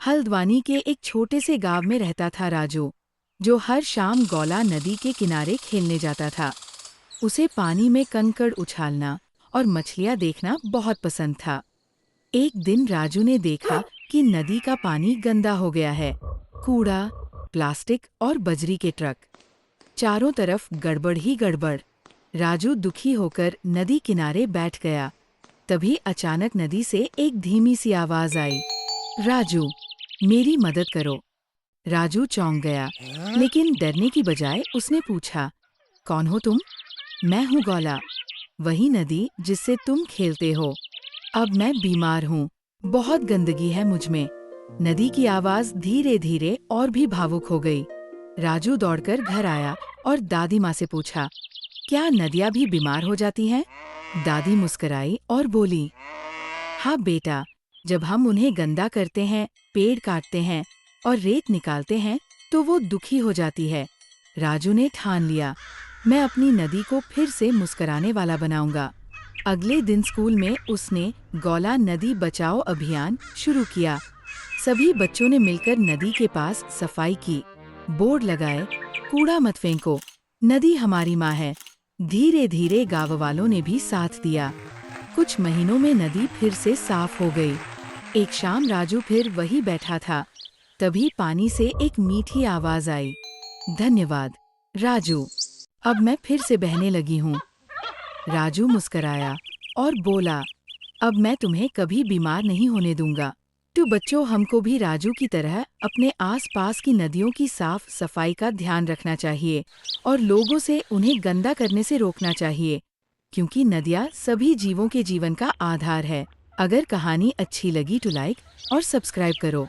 हल्द्वानी के एक छोटे से गांव में रहता था राजू, जो हर शाम गौला नदी के किनारे खेलने जाता था। उसे पानी में कंकड़ उछालना और मछलियां देखना बहुत पसंद था। एक दिन राजू ने देखा कि नदी का पानी गंदा हो गया है। कूड़ा, प्लास्टिक और बजरी के ट्रक, चारों तरफ गड़बड़ ही गड़बड़। राजू दुखी होकर नदी किनारे बैठ गया। तभी अचानक नदी से एक धीमी सी आवाज आई, राजू, मेरी मदद करो। राजू चौंक गया, लेकिन डरने की बजाय उसने पूछा, कौन हो तुम? मैं हूँ गौला, वही नदी जिससे तुम खेलते हो। अब मैं बीमार हूँ, बहुत गंदगी है मुझ में। नदी की आवाज धीरे धीरे और भी भावुक हो गई। राजू दौड़कर घर आया और दादी माँ से पूछा, क्या नदियाँ भी बीमार हो जाती हैं? दादी मुस्कुराई और बोली, हाँ बेटा, जब हम उन्हें गंदा करते हैं, पेड़ काटते हैं और रेत निकालते हैं, तो वो दुखी हो जाती है। राजू ने ठान लिया, मैं अपनी नदी को फिर से मुस्कुराने वाला बनाऊंगा। अगले दिन स्कूल में उसने गौला नदी बचाओ अभियान शुरू किया। सभी बच्चों ने मिलकर नदी के पास सफाई की, बोर्ड लगाए, कूड़ा मत फेंको, नदी हमारी माँ है। धीरे धीरे गाँव वालों ने भी साथ दिया। कुछ महीनों में नदी फिर से साफ हो गई। एक शाम राजू फिर वही बैठा था। तभी पानी से एक मीठी आवाज आई, धन्यवाद राजू, अब मैं फिर से बहने लगी हूँ। राजू मुस्कराया और बोला, अब मैं तुम्हें कभी बीमार नहीं होने दूंगा। तो बच्चों, हमको भी राजू की तरह अपने आसपास की नदियों की साफ सफाई का ध्यान रखना चाहिए और लोगों से उन्हें गंदा करने से रोकना चाहिए, क्योंकि नदियाँ सभी जीवों के जीवन का आधार है। अगर कहानी अच्छी लगी तो लाइक और सब्सक्राइब करो।